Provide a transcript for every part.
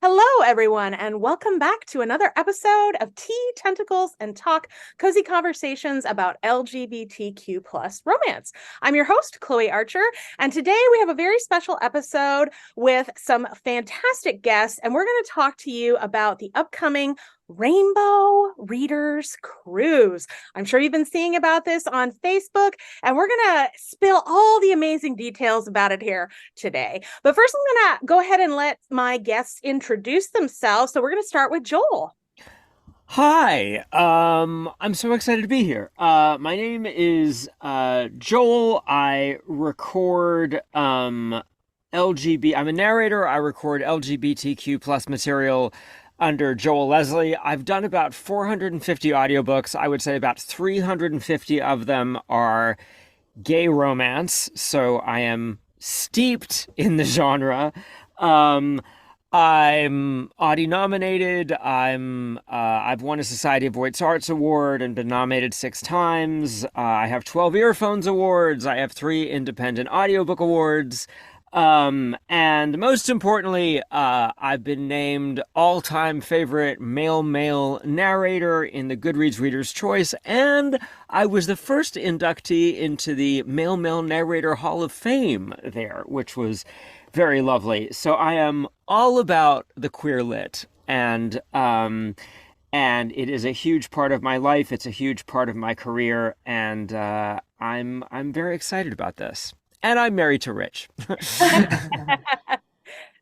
Hello, everyone, and welcome back to another episode of Tea, Tentacles, and Talk, cozy conversations about LGBTQ plus romance. I'm your host, Chloe Archer, and today we have a very special episode with some fantastic guests, and we're going to talk to you about the upcoming Rainbow Readers Cruise. I'm sure you've been seeing about this on Facebook, and we're going to spill all the amazing details about it here today. But first, I'm going to go ahead and let my guests introduce themselves. So we're going to start with Joel. Hi, I'm so excited to be here. My name is Joel. I record I'm a narrator. I record LGBTQ plus material under Joel Leslie. I've done about 450 audiobooks. I would say about 350 of them are gay romance, so I am steeped in the genre. Um, I'm Audie nominated. I've won a Society of Voice Arts Award and been nominated 6 times. I have 12 Earphones Awards. I have 3 Independent Audiobook Awards. And most importantly, I've been named all-time favorite male narrator in the Goodreads Reader's Choice, and I was the first inductee into the male narrator Hall of Fame there, which was very lovely. So I am all about the queer lit, and it is a huge part of my life. It's a huge part of my career, and I'm very excited about this. And I'm married to Rich.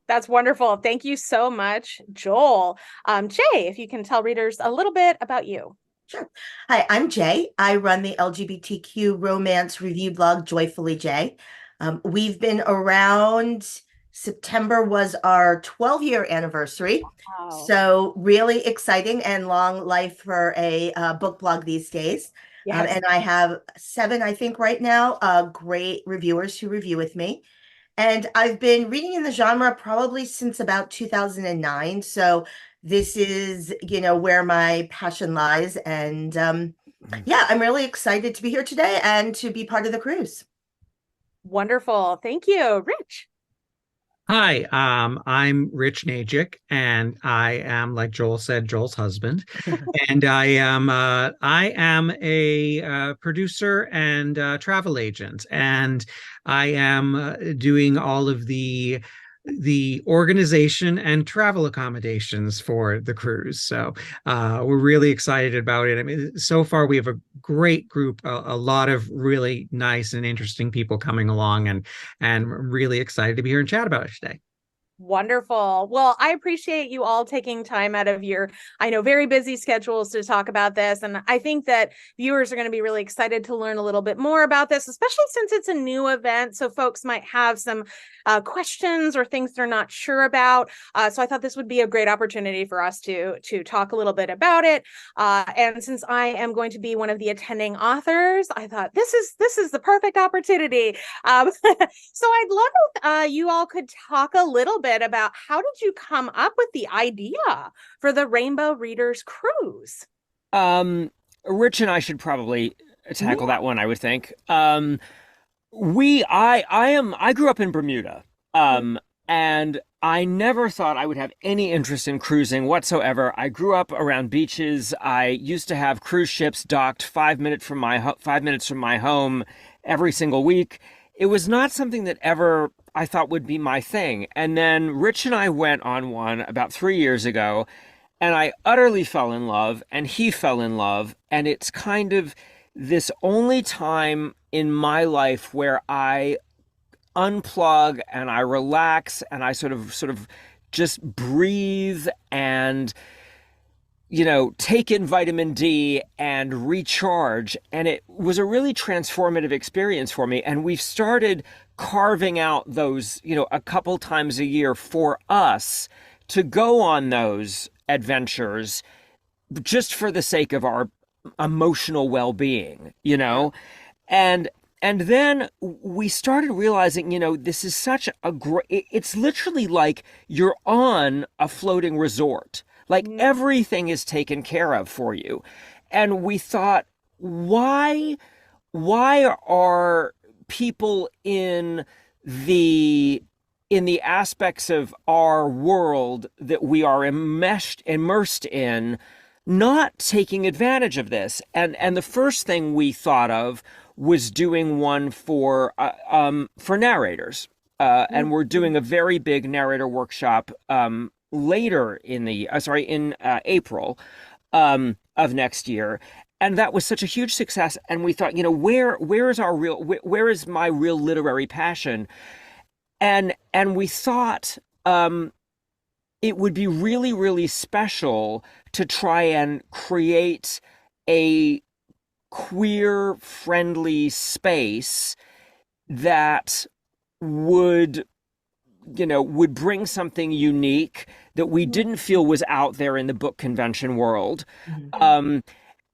That's wonderful. Thank you so much, Joel. Jay, if you can tell readers a little bit about you. Sure. Hi, I'm Jay. I run the LGBTQ romance review blog, Joyfully Jay. We've been around. September was our 12-year anniversary. Wow. So really exciting and long life for a book blog these days. Yes. And I have 7, I think, right now, great reviewers who review with me. And I've been reading in the genre probably since about 2009. So this is, where my passion lies. And yeah, I'm really excited to be here today and to be part of the cruise. Wonderful. Thank you, Rich. Hi, I'm Rich Najuch, and I am, like Joel said, Joel's husband, and I am a producer and travel agent, and I am doing all of the organization and travel accommodations for the cruise. So we're really excited about it. I mean, so far we have a great group, a lot of really nice and interesting people coming along, and really excited to be here and chat about it today. Wonderful. Well, I appreciate you all taking time out of your, I know, very busy schedules to talk about this. And I think that viewers are going to be really excited to learn a little bit more about this, especially since it's a new event. So folks might have some questions or things they're not sure about. So I thought this would be a great opportunity for us to talk a little bit about it. And since I am going to be one of the attending authors, I thought this is the perfect opportunity. So I'd love if you all could talk a little bit about how did you come up with the idea for the Rainbow Readers Cruise? Rich and I should probably tackle that one, I would think. I grew up in Bermuda. And I never thought I would have any interest in cruising whatsoever. I grew up around beaches. I used to have cruise ships docked 5 minutes from my home every single week. It was not something that ever I thought would be my thing. And then Rich and I went on one about 3 years ago, and I utterly fell in love, and he fell in love. And it's kind of this only time in my life where I unplug and I relax and I sort of just breathe and take in vitamin D and recharge. And it was a really transformative experience for me. And we've started carving out those, a couple times a year for us to go on those adventures just for the sake of our emotional well-being, And then we started realizing, this is such a great, it's literally like you're on a floating resort. Like everything is taken care of for you. And we thought, why are people in in the aspects of our world that we are immersed in, not taking advantage of this. And the first thing we thought of was doing one for narrators. And we're doing a very big narrator workshop later in April of next year. And that was such a huge success. And we thought, where is my real literary passion? And we thought it would be really, really special to try and create a queer-friendly space that would bring something unique that we didn't feel was out there in the book convention world.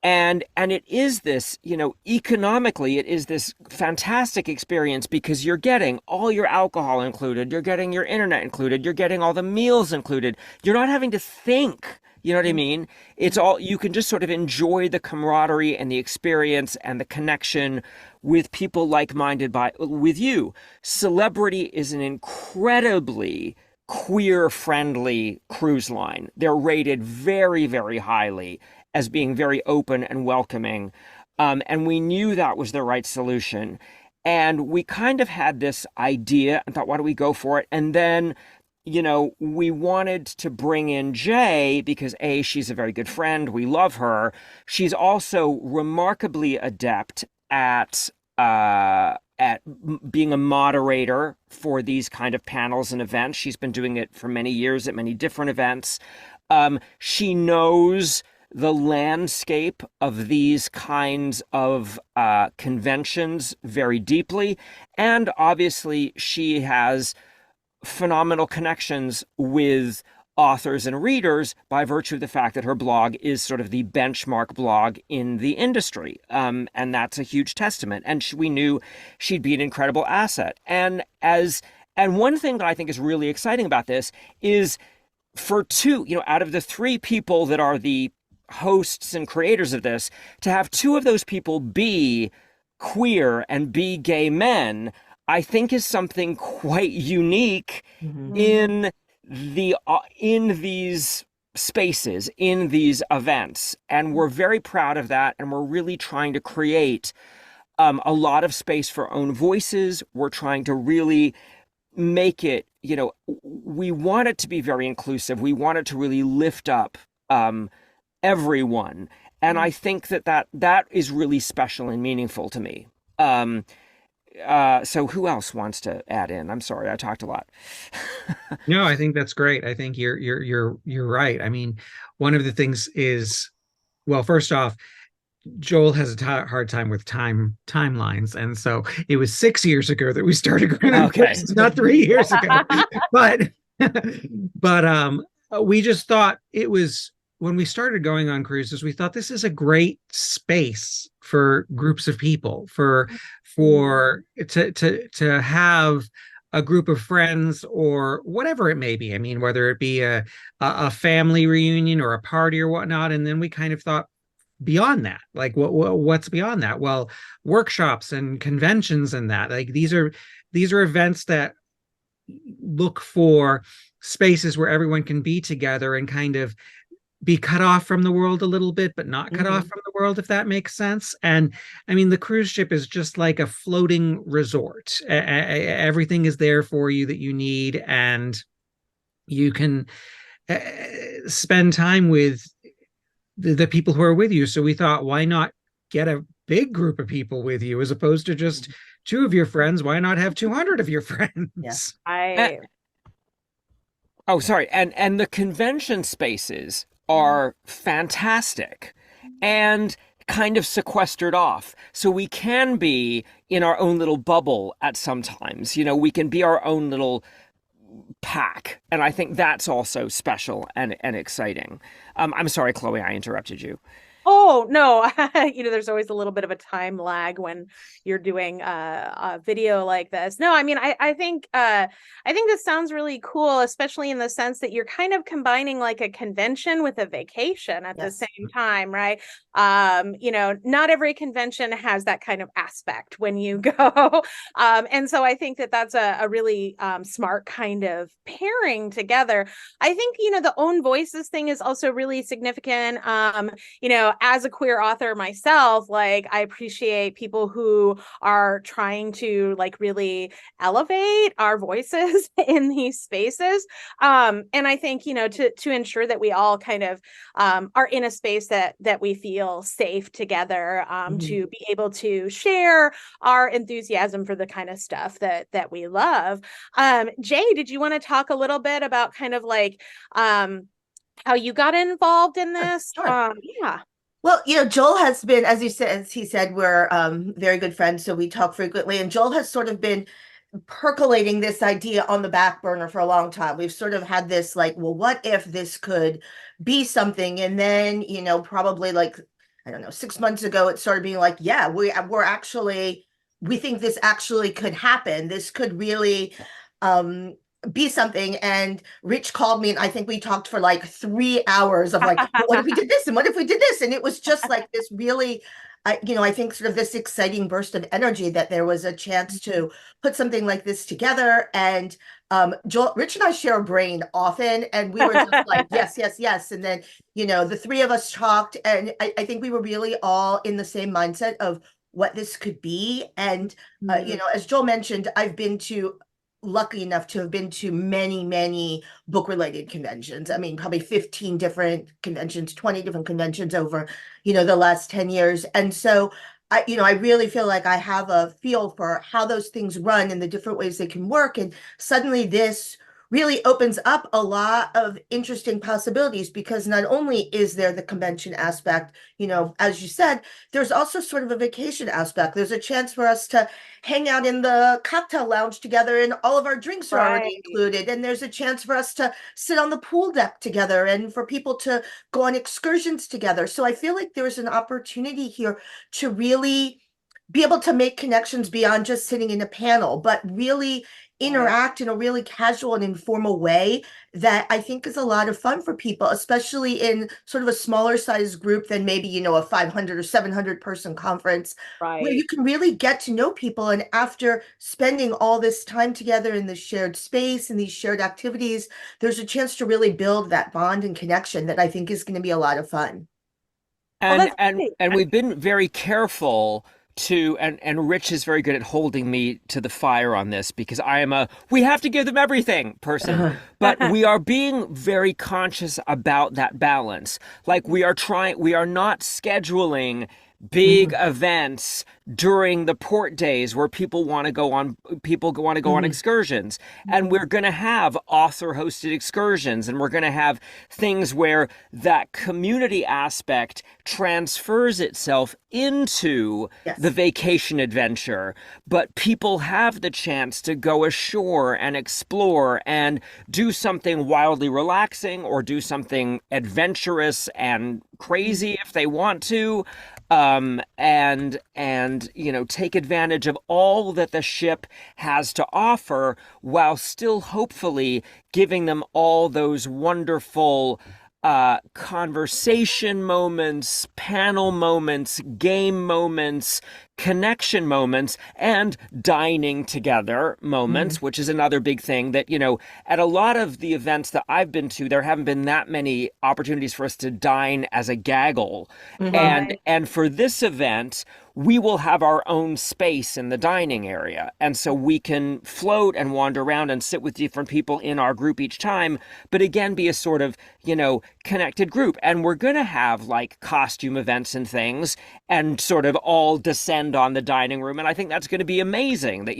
And it is this, economically, it is this fantastic experience because you're getting all your alcohol included, you're getting your internet included, you're getting all the meals included. You're not having to think, you know what I mean? It's all, you can just sort of enjoy the camaraderie and the experience and the connection with people like-minded with you. Celebrity is an incredibly queer-friendly cruise line. They're rated very, very highly as being very open and welcoming. And we knew that was the right solution. And we kind of had this idea and thought, why don't we go for it? And then, we wanted to bring in Jay because A, she's a very good friend. We love her. She's also remarkably adept at being a moderator for these kind of panels and events. She's been doing it for many years at many different events. She knows the landscape of these kinds of conventions very deeply. And obviously, she has phenomenal connections with authors and readers by virtue of the fact that her blog is sort of the benchmark blog in the industry. And that's a huge testament. And we knew she'd be an incredible asset. And one thing that I think is really exciting about this is for two, out of the three people that are the hosts and creators of this, to have two of those people be queer and be gay men, I think is something quite unique in these spaces, in these events. And we're very proud of that. And we're really trying to create a lot of space for own voices. We're trying to really make it, we want it to be very inclusive. We want it to really lift up everyone. And I think that is really special and meaningful to me. So who else wants to add in? I'm sorry, I talked a lot. No, I think that's great. I think you're right. I mean, one of the things is, well, first off, Joel has a hard time with timelines, and so it was 6 years ago that we started going on cruises, not 3 years ago. but we just thought it was, when we started going on cruises, we thought this is a great space for groups of people, to have a group of friends or whatever it may be. I mean, whether it be a family reunion or a party or whatnot. And then we kind of thought beyond that, like what's beyond that? Well, workshops and conventions and that, like these are events that look for spaces where everyone can be together and kind of be cut off from the world a little bit, but not cut off from the world, if that makes sense. And I mean, the cruise ship is just like a floating resort. Everything is there for you that you need, and you can spend time with the people who are with you. So we thought, why not get a big group of people with you as opposed to just two of your friends? Why not have 200 of your friends? Yeah. Oh, sorry. And the convention spaces are fantastic and kind of sequestered off. So we can be in our own little bubble at some times. We can be our own little pack. And I think that's also special and exciting. I'm sorry, Chloe, I interrupted you. Oh no, there's always a little bit of a time lag when you're doing a video like this. No, I mean, I think this sounds really cool, especially in the sense that you're kind of combining like a convention with a vacation at the Yes. same time, right? Not every convention has that kind of aspect when you go. And so I think that that's a really smart kind of pairing together. I think, the own voices thing is also really significant. As a queer author myself, like I appreciate people who are trying to like really elevate our voices in these spaces. And I think, to ensure that we all kind of are in a space that we feel safe together, to be able to share our enthusiasm for the kind of stuff that we love. Jay, did you want to talk a little bit about kind of like how you got involved in this? Sure. Yeah. Well, Joel has been, as he said, we're very good friends, so we talk frequently. And Joel has sort of been percolating this idea on the back burner for a long time. We've sort of had this like, well, what if this could be something? And then, probably like, I don't know, 6 months ago, it started being like, yeah, we think this actually could happen. This could really be something. And Rich called me, and I think we talked for like 3 hours of like, well, what if we did this? And what if we did this? And it was just like this really, I think sort of this exciting burst of energy that there was a chance to put something like this together. And Rich and I share a brain often, and we were just like, yes, yes, yes. And then, the three of us talked, and I think we were really all in the same mindset of what this could be. And, as Joel mentioned, I've been lucky enough to have been to many, many book related conventions. I mean, probably 15 different conventions, 20 different conventions over, the last 10 years. And so I really feel like I have a feel for how those things run and the different ways they can work. And suddenly this really opens up a lot of interesting possibilities, because not only is there the convention aspect, as you said, there's also sort of a vacation aspect. There's a chance for us to hang out in the cocktail lounge together, and all of our drinks are already included. And there's a chance for us to sit on the pool deck together, and for people to go on excursions together. So I feel like there's an opportunity here to really be able to make connections beyond just sitting in a panel, but really interact in a really casual and informal way that I think is a lot of fun for people, especially in sort of a smaller size group than maybe, a 500 or 700 person conference, where you can really get to know people. And after spending all this time together in this shared space and these shared activities, there's a chance to really build that bond and connection that I think is going to be a lot of fun. And we've been very careful and Rich is very good at holding me to the fire on this, because I am we have to give them everything person, but we are being very conscious about that balance. Like we are not scheduling big events during the port days where people want to go on excursions, and we're going to have author hosted excursions, and we're going to have things where that community aspect transfers itself into the vacation adventure, but people have the chance to go ashore and explore and do something wildly relaxing or do something adventurous and crazy if they want to, and take advantage of all that the ship has to offer, while still hopefully giving them all those wonderful conversation moments, panel moments, game moments, connection moments, and dining together moments, which is another big thing that, at a lot of the events that I've been to, there haven't been that many opportunities for us to dine as a gaggle. And for this event, we will have our own space in the dining area. And so we can float and wander around and sit with different people in our group each time, but again, be a sort of, connected group. And we're going to have like costume events and things, and sort of all descend on the dining room. And I think that's going to be amazing that,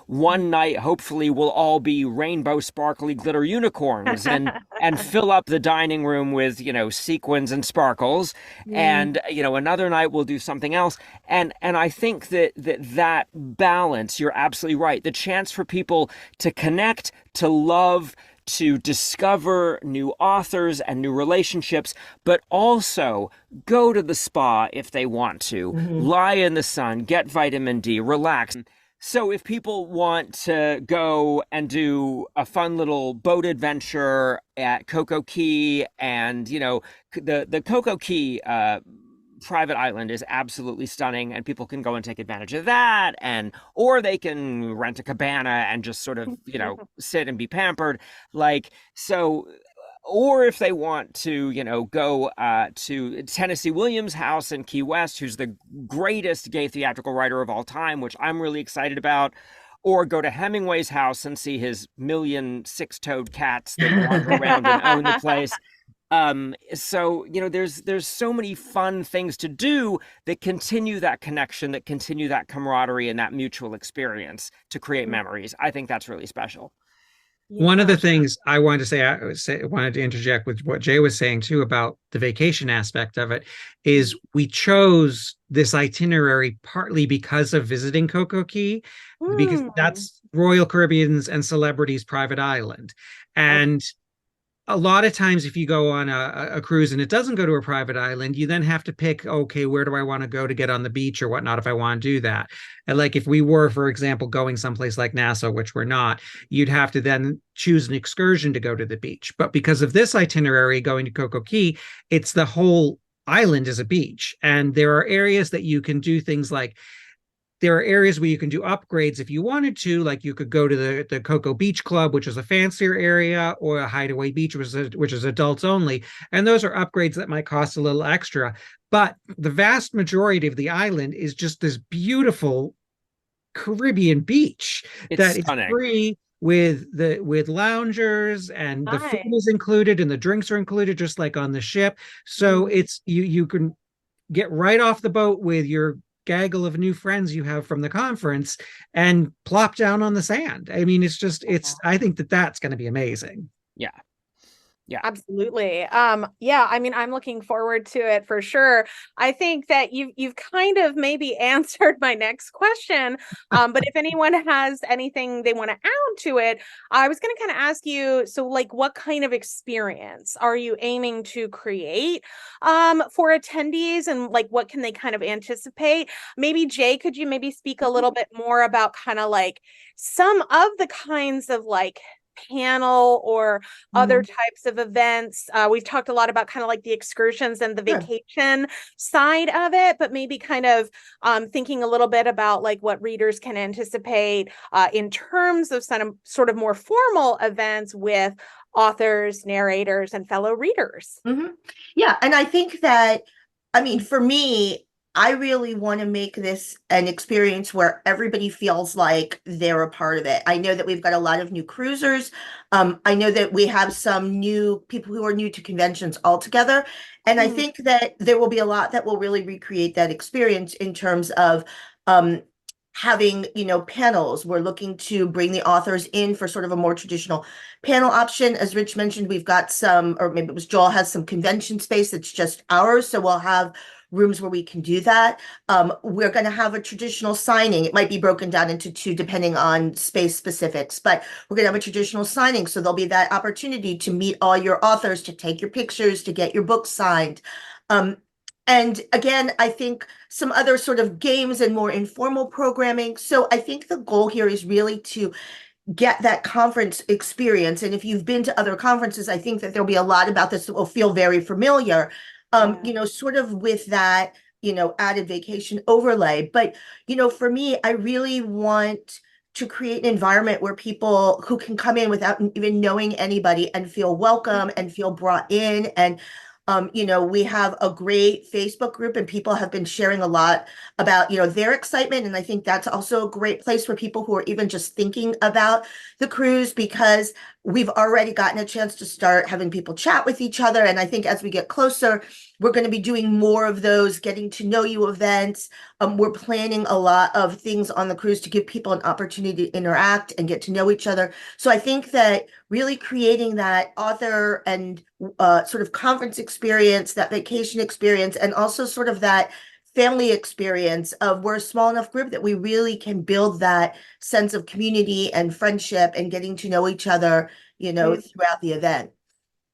one night, hopefully we'll all be rainbow sparkly glitter unicorns and fill up the dining room with, sequins and sparkles. And, another night we'll do something else. And I think that balance, you're absolutely right. The chance for people to connect, to love, to discover new authors and new relationships, but also go to the spa if they want to, lie in the sun, get vitamin D, relax. So if people want to go and do a fun little boat adventure at Coco Key, and the Coco Key private island is absolutely stunning, and people can go and take advantage of that, or they can rent a cabana and just sort of sit and be pampered, or if they want to go to Tennessee Williams' house in Key West, who's the greatest gay theatrical writer of all time, which I'm really excited about, or go to Hemingway's house and see his million six-toed cats that wander around and own the place. So there's so many fun things to do that continue that connection, that continue that camaraderie and that mutual experience to create memories. I think that's really special. One of the things I wanted to say, I wanted to interject with what Jay was saying too about the vacation aspect of it, is we chose this itinerary partly because of visiting Coco Key, because that's Royal Caribbean's and celebrities' private island. And a lot of times if you go on a cruise and it doesn't go to a private island, you then have to pick, okay, where do I want to go to get on the beach or whatnot if I want to do that? And like if we were, for example, going someplace like Nassau, which we're not, you'd have to then choose an excursion to go to the beach. But because of this itinerary going to Coco Key, it's the whole island is a beach. And there are areas that you can do things like, there are areas where you can do upgrades if you wanted to, like you could go to the Cocoa Beach Club, which is a fancier area, or a Hideaway Beach, which is adults only. And those are upgrades that might cost a little extra. But the vast majority of the island is just this beautiful Caribbean beach that is free with loungers, and the food is included and the drinks are included, just like on the ship. So it's you can get right off the boat with your gaggle of new friends you have from the conference and plop down on the sand. I mean, I think that's going to be amazing. Yeah. Yeah, absolutely. Yeah, I mean, I'm looking forward to it for sure. I think that you've kind of maybe answered my next question. But if anyone has anything they want to add to it, I was going to kind of ask you, so like what kind of experience are you aiming to create for attendees, and like what can they kind of anticipate? Maybe Jay, could you maybe speak a little bit more about kind of like some of the kinds of like panel or other types of events? We've talked a lot about kind of like the excursions and the vacation side of it, but maybe kind of thinking a little bit about like what readers can anticipate in terms of some sort of more formal events with authors, narrators, and fellow readers. Yeah, and I think that, I mean, for me, I really want to make this an experience where everybody feels like they're a part of it. I know that we've got a lot of new cruisers. I know that we have some new people who are new to conventions altogether. And I think that there will be a lot that will really recreate that experience in terms of having, panels. We're looking to bring the authors in for sort of a more traditional panel option. As Rich mentioned, we've got some, or maybe it was Joel, has some convention space that's just ours. So we'll have rooms where we can do that. We're going to have a traditional signing. It might be broken down into two depending on space specifics, but we're going to have a traditional signing. So there'll be that opportunity to meet all your authors, to take your pictures, to get your books signed. And again, I think some other sort of games and more informal programming. So I think the goal here is really to get that conference experience. And if you've been to other conferences, I think that there'll be a lot about this that will feel very familiar. Sort of with that, added vacation overlay. But, for me, I really want to create an environment where people who can come in without even knowing anybody and feel welcome and feel brought in. And, we have a great Facebook group, and people have been sharing a lot about, their excitement. And I think that's also a great place for people who are even just thinking about the cruise, because we've already gotten a chance to start having people chat with each other. And I think as we get closer, we're going to be doing more of those getting to know you events. We're planning a lot of things on the cruise to give people an opportunity to interact and get to know each other. So I think that really creating that author and sort of conference experience, that vacation experience, and also sort of that family experience of we're a small enough group that we really can build that sense of community and friendship and getting to know each other, throughout the event.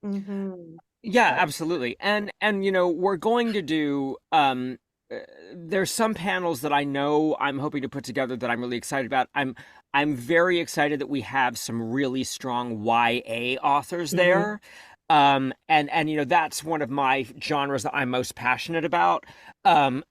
Mm-hmm. Yeah, So, absolutely. And we're going to do there's some panels that I know I'm hoping to put together that I'm really excited about. I'm very excited that we have some really strong YA authors mhm, there. And that's one of my genres that I'm most passionate about. Um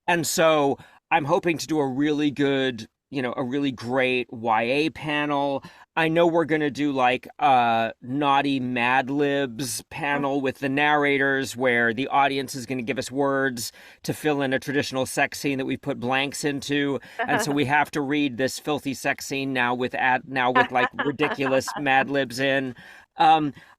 and so I'm hoping to do a really good, a really great YA panel. I know we're gonna do like a naughty Mad Libs panel with the narrators where the audience is gonna give us words to fill in a traditional sex scene that we put blanks into. And so we have to read this filthy sex scene now with like ridiculous Mad Libs in.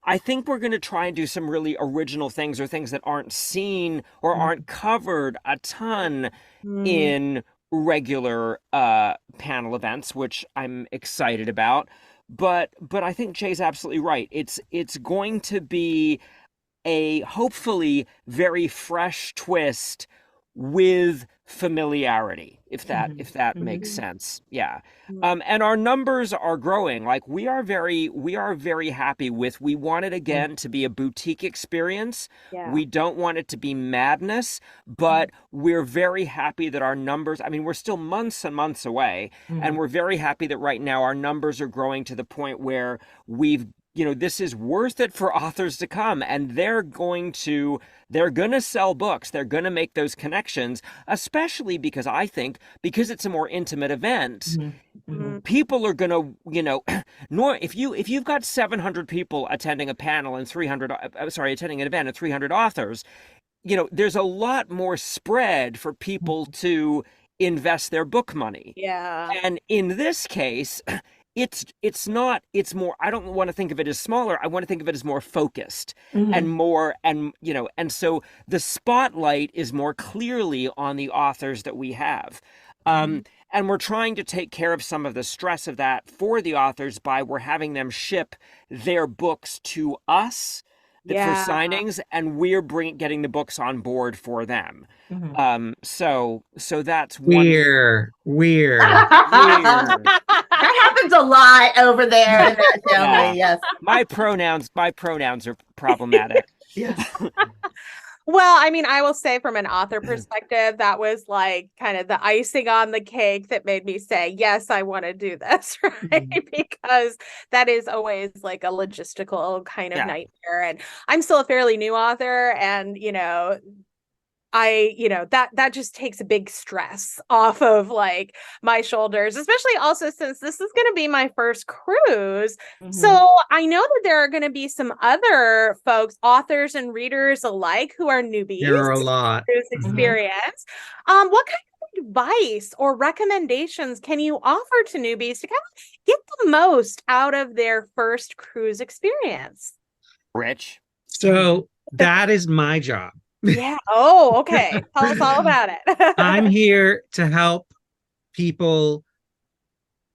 I think we're going to try and do some really original things or things that aren't seen or aren't covered a ton Mm, in regular panel events, which I'm excited about. But I think Jay's absolutely right. It's going to be a hopefully very fresh twist with familiarity, mhm, if that makes mhm, sense. Yeah. mm. And our numbers are growing. Like we are very happy with, we want it mhm, again to be a boutique experience. Yeah. We don't want it to be madness, but we're very happy that our numbers, I mean, we're still months and months away, and mhm, we're very happy that right now our numbers are growing to the point where we've this is worth it for authors to come, and they're going to sell books. They're going to make those connections, especially because it's a more intimate event. mhm, Mm, mhm, People are going to, nor if you've got 700 people attending a panel and 300 attending an event and 300 authors, there's a lot more spread for people mhm, to invest their book money. yeah. And in this case, it's not, it's more, I don't want to think of it as smaller. I want to think of it as more focused and mhm, more, and so the spotlight is more clearly on the authors that we have. Um, mhm, and we're trying to take care of some of the stress of that for the authors by we're having them ship their books to us for Yeah. signings, and we're getting the books on board for them. mhm. So that's one thing. We're. Weird. That happens a lot over there in that Yeah. family. Yes. My pronouns are problematic. Yes. Well, I mean, I will say from an author perspective, that was like kind of the icing on the cake that made me say, yes, I want to do this, right? Mhm, Because that is always like a logistical kind of Yeah. nightmare. And I'm still a fairly new author, and that just takes a big stress off of like my shoulders, especially also since this is going to be my first cruise. mhm, So I know that there are going to be some other folks, authors and readers alike, who are newbies There are a to lot. cruise Mhm. mhm. experience. What kind of advice or recommendations can you offer to newbies to kind of get the most out of their first cruise experience? Rich. So that is my job. Yeah. Oh, okay. Tell us all about I'm it. here to help people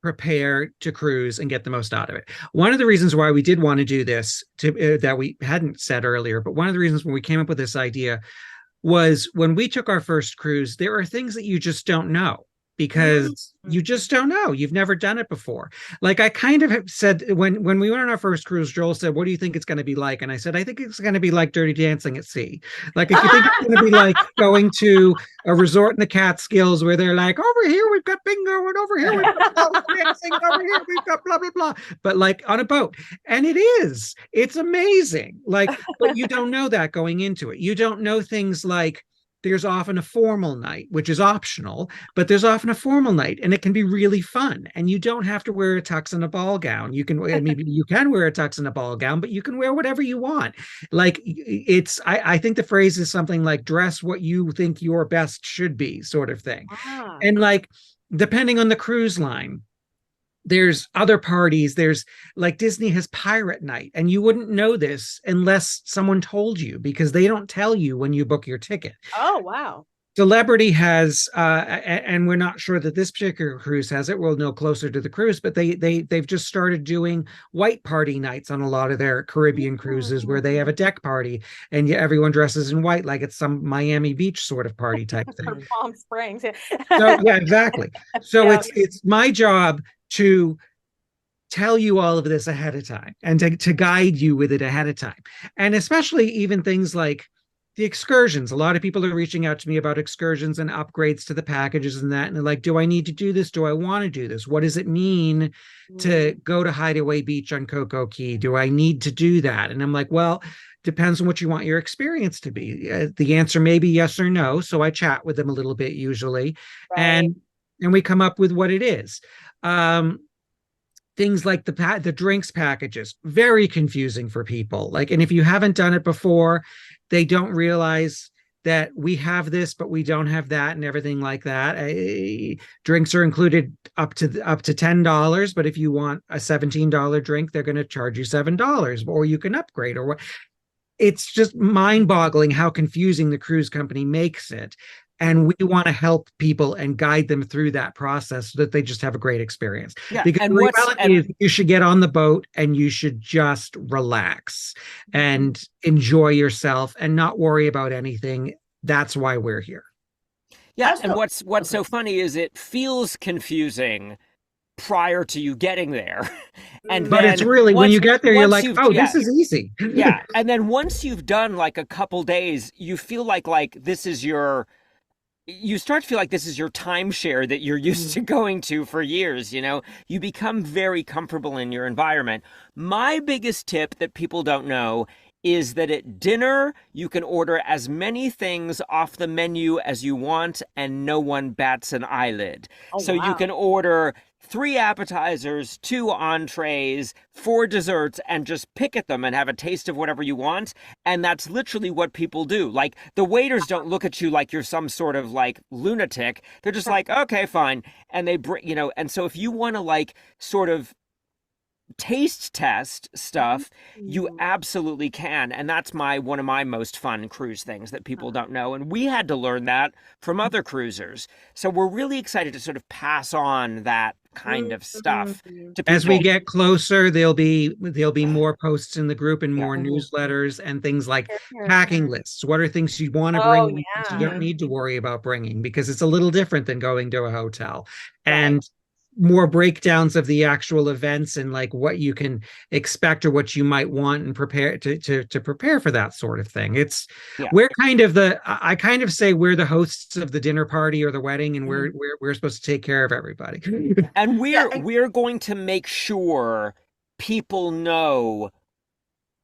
prepare to cruise and get the most out of it. One of the reasons why we did want to do this, that we hadn't said earlier, but one of the reasons when we came up with this idea was when we took our first cruise, there are things that you just don't know Mm, because you just don't know. You've never done it before. Like I kind of have said when we went on our first cruise, Joel said, "What do you think it's going to be like?" And I said, "I think it's going to be like Dirty Dancing at sea. Like if you think it's going to be like going to a resort in the Catskills where they're like, over here we've got bingo and over here we've got bells dancing, and over here we've got blah blah blah," but like on a boat, and it's amazing. Like, but you don't know that going into it. You don't know things like there's often a formal night, which is optional, but there's often a formal night and it can be really fun. And you don't have to wear a tux and a ball gown. Maybe you can wear a tux and a ball gown, but you can wear whatever you want. Like I think the phrase is something like dress what you think your best should be, sort of thing. ah, And like, depending on the cruise line, there's other parties. There's like Disney has pirate night, and you wouldn't know this unless someone told you because they don't tell you when you book your ticket. oh, wow. Celebrity has, and we're not sure that this particular cruise has it. We'll know closer to the cruise, but they've just started doing white party nights on a lot of their Caribbean cruises, where they have a deck party and everyone dresses in white, like it's some Miami Beach sort of party type For thing. Palm Springs. So yeah, exactly. So Yeah. it's my job to tell you all of this ahead of time and to guide you with it ahead of time, and especially even things like the excursions. A lot of people are reaching out to me about excursions and upgrades to the packages and that, and they're like, do I need to do this? Do I want to do this? What does it mean to go to Hideaway Beach on Coco Key? Do I need to do that? And I'm like, well, depends on what you want your experience to be. The answer may be yes or no, so I chat with them a little bit usually, Right. and we come up with what it is. Things like the drinks packages, very confusing for people. Like, and if you haven't done it before, they don't realize that we have this, but we don't have that, and everything like that. Drinks are included up to $10, but if you want a $17 drink, they're going to charge you $7, or you can upgrade, or what. It's just mind-boggling how confusing the cruise company makes it. And we want to help people and guide them through that process so that they just have a great experience. Yeah, Because and the reality is you should get on the boat and you should just relax and enjoy yourself and not worry about anything. That's why we're here. Yeah, Also, and what's so funny is it feels confusing prior to you getting there. And But it's then really, when you get there, you're once like, oh, yeah, this is easy. yeah. And then once you've done like a couple days, you feel like this is your you start to feel like this is your timeshare that you're used to going to for years, you know? You become very comfortable in your environment. My biggest tip that people don't know is that at dinner, you can order as many things off the menu as you want, and no one bats an eyelid. Oh, So wow. you can order 3 appetizers, 2 entrees, 4 desserts, and just pick at them and have a taste of whatever you want. And that's literally what people do. Like, the waiters don't look at you like you're some sort of like lunatic. They're just like, okay, fine. And they bring, and so if you want to like sort of taste test stuff, you absolutely can. And that's one of my most fun cruise things that people don't know. And we had to learn that from other cruisers. So we're really excited to sort of pass on that kind of stuff to people. As we get closer, there'll be more posts in the group and more newsletters and things like packing lists. What are things you want to bring Oh, and things you yeah. don't need to worry about bringing, because it's a little different than going to a hotel. Right. And more breakdowns of the actual events and like what you can expect or what you might want, and prepare to prepare for that sort of thing. We're kind of I kind of say we're the hosts of the dinner party or the wedding, and we're supposed to take care of everybody. And we're going to make sure people know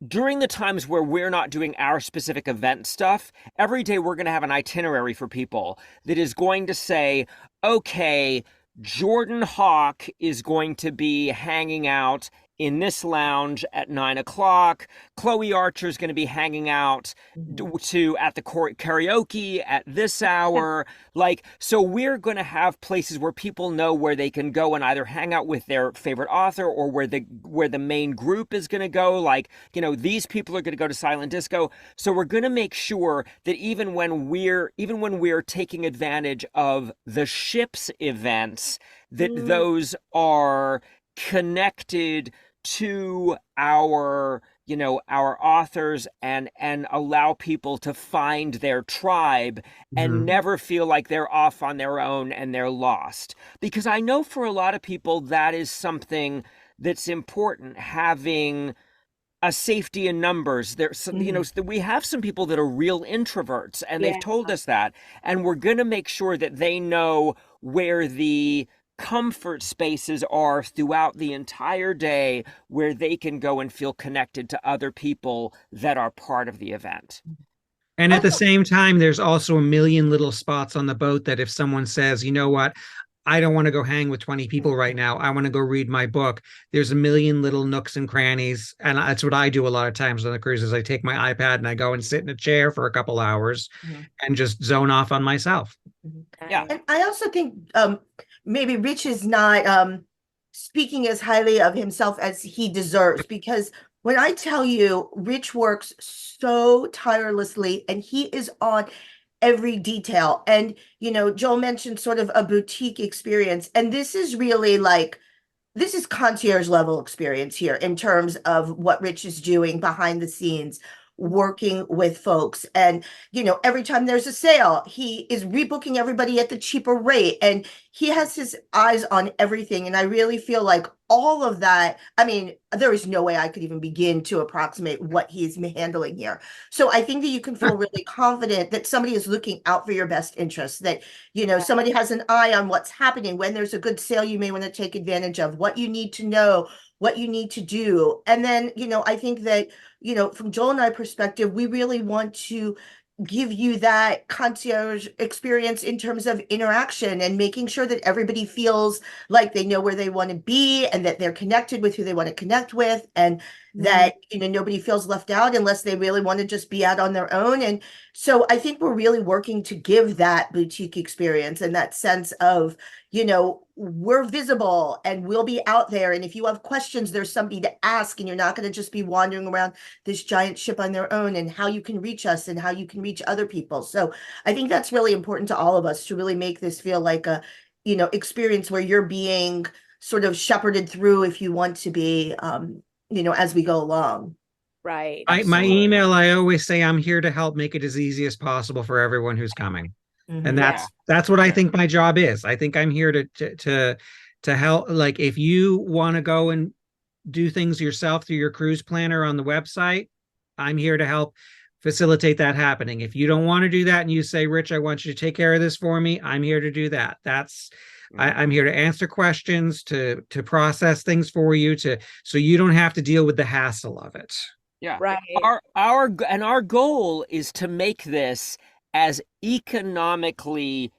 during the times where we're not doing our specific event stuff, every day we're going to have an itinerary for people that is going to say, okay, Jordan Hawk is going to be hanging out in this lounge at 9 o'clock. Chloe Archer is going to be hanging out at the karaoke at this hour. Like, so we're going to have places where people know where they can go and either hang out with their favorite author, or where the main group is going to go. Like, these people are going to go to Silent Disco. So we're going to make sure that even when we're taking advantage of the ship's events, that those are connected to our authors, and allow people to find their tribe and never feel like they're off on their own and they're lost. Because I know for a lot of people that is something that's important, having a safety in numbers. There's we have some people that are real introverts, and they've told us that, and we're going to make sure that they know where the comfort spaces are throughout the entire day, where they can go and feel connected to other people that are part of the event. And at the same time, there's also a million little spots on the boat that if someone says, you know what, I don't want to go hang with 20 people right now, I want to go read my book, there's a million little nooks and crannies. And that's what I do a lot of times on the cruises. I take my iPad and I go and sit in a chair for a couple hours and just zone off on myself. Yeah. And I also think maybe Rich is not speaking as highly of himself as he deserves, because when I tell you, Rich works so tirelessly, and he is on every detail. And, Joel mentioned sort of a boutique experience. And this is really like, this is concierge level experience here in terms of what Rich is doing behind the scenes, working with folks. And, every time there's a sale, he is rebooking everybody at the cheaper rate. And he has his eyes on everything. And I really feel like all of that, I mean, there is no way I could even begin to approximate what he's handling here. So I think that you can feel really confident that somebody is looking out for your best interests, that, somebody has an eye on what's happening. When there's a good sale, you may want to take advantage of what you need to know, what you need to do. And then, I think that, from Joel and I perspective, we really want to give you that concierge experience in terms of interaction and making sure that everybody feels like they know where they want to be and that they're connected with who they want to connect with, and that nobody feels left out unless they really want to just be out on their own. And so I think we're really working to give that boutique experience and that sense of, we're visible and we'll be out there, and if you have questions, there's somebody to ask, and you're not going to just be wandering around this giant ship on their own, and how you can reach us and how you can reach other people. So I think that's really important to all of us, to really make this feel like a experience where you're being sort of shepherded through, if you want to be, as we go along. Right. My email, I always say I'm here to help make it as easy as possible for everyone who's coming. And that's what I think my job is. I think I'm here to help. Like, if you want to go and do things yourself through your cruise planner on the website, I'm here to help facilitate that happening. If you don't want to do that and you say, Rich, I want you to take care of this for me, I'm here to do that. I'm here to answer questions, to process things for you, so you don't have to deal with the hassle of it. Yeah. Right. Our goal is to make this as economically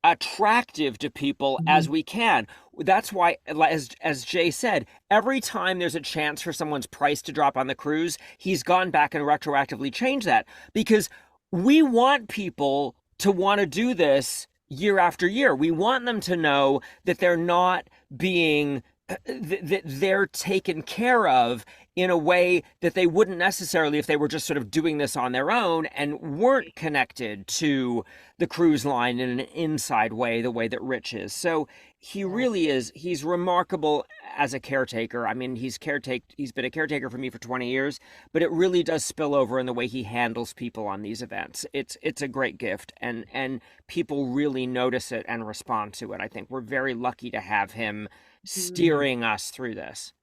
attractive to people as we can. That's why, as Jay said, every time there's a chance for someone's price to drop on the cruise, he's gone back and retroactively changed that, because we want people to want to do this year after year. We want them to know that they're not being that they're taken care of in a way that they wouldn't necessarily if they were just sort of doing this on their own and weren't connected to the cruise line in an inside way, the way that Rich is. So he really is, he's remarkable as a caretaker. I mean, he's been a caretaker for me for 20 years, but it really does spill over in the way he handles people on these events. It's a great gift, and people really notice it and respond to it. I think we're very lucky to have him steering us through this.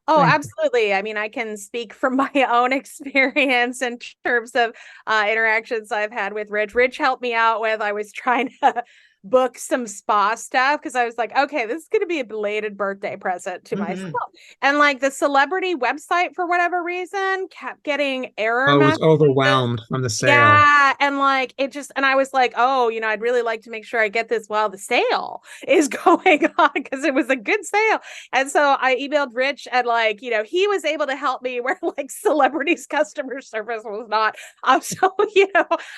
Oh, absolutely. I mean, I can speak from my own experience in terms of interactions I've had with Rich. Rich helped me out with, I was trying to book some spa stuff because I was like, okay, this is going to be a belated birthday present to myself. And like the celebrity website, for whatever reason, kept getting error I was messages. overwhelmed from the sale. Yeah. And like, and I was like, oh, I'd really like to make sure I get this while the sale is going on, because it was a good sale. And so I emailed Rich, and like, he was able to help me where like celebrities customer service was not. So,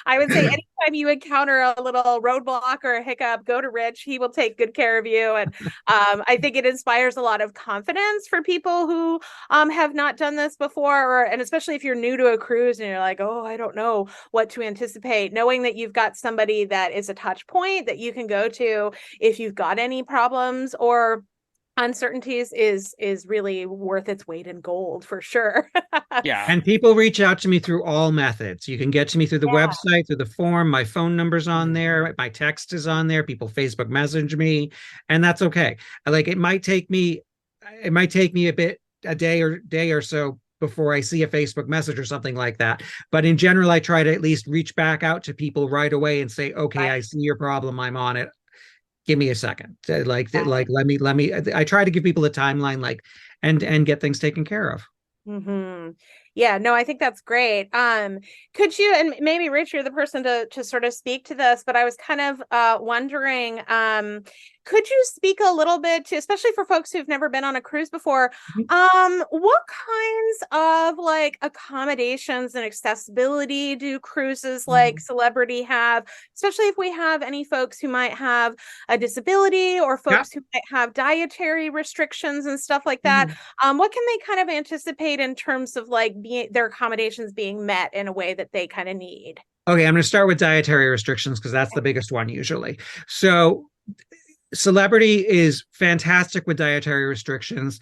I would say anytime you encounter a little roadblock or a hiccup, go to Rich. He will take good care of you. And I think it inspires a lot of confidence for people who have not done this before, and especially if you're new to a cruise and you're like, oh, I don't know what to anticipate. Knowing that you've got somebody that is a touch point that you can go to if you've got any problems or uncertainties is really worth its weight in gold, for sure. Yeah. And people reach out to me through all methods. You can get to me through the website, through the form. My phone number's on there. My text is on there. People Facebook message me, and that's okay. Like, it might take me a day or so before I see a Facebook message or something like that. But in general, I try to at least reach back out to people right away and say, okay, I see your problem. I'm on it. Give me a second. Let me, I try to give people a timeline, and get things taken care of. Yeah, no, I think that's great. Could you, and maybe Rich, you're the person to sort of speak to this, but I was kind of wondering, could you speak a little bit to, especially for folks who've never been on a cruise before, what kinds of like accommodations and accessibility do cruises like Celebrity have, especially if we have any folks who might have a disability or folks who might have dietary restrictions and stuff like that? What can they kind of anticipate in terms of like their accommodations being met in a way that they kind of need? Okay, I'm going to start with dietary restrictions because that's the biggest one usually. So, celebrity is fantastic with dietary restrictions.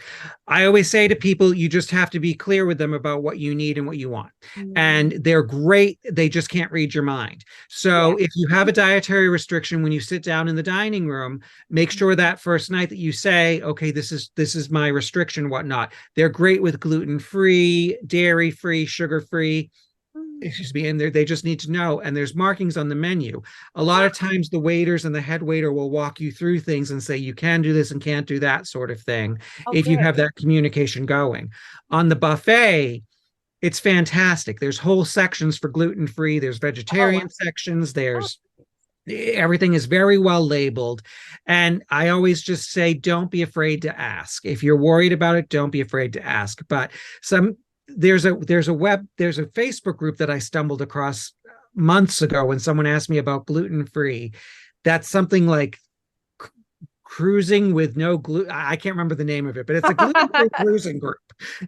I always say to people, you just have to be clear with them about what you need and what you want. And they're great. They just can't read your mind. So Yeah. if you have a dietary restriction when you sit down in the dining room, make sure that first night that you say, okay, this is my restriction, whatnot. They're great with gluten-free, dairy-free, sugar-free, excuse me, and they just need to know, and there's markings on the menu. A lot of times the waiters and the head waiter will walk you through things and say you can do this and can't do that sort of thing, Oh, if you good. have that communication going. On the buffet, it's fantastic. There's whole sections for gluten free, there's Oh, wow. vegetarian sections, Oh, there's everything is very well labeled. And I always just say, don't be afraid to ask. If you're worried about it, don't be afraid to ask. But some there's a Facebook group that I stumbled across months ago when someone asked me about gluten free. That's something like cruising with no gluten. I can't remember the name of it, but it's a gluten free cruising group.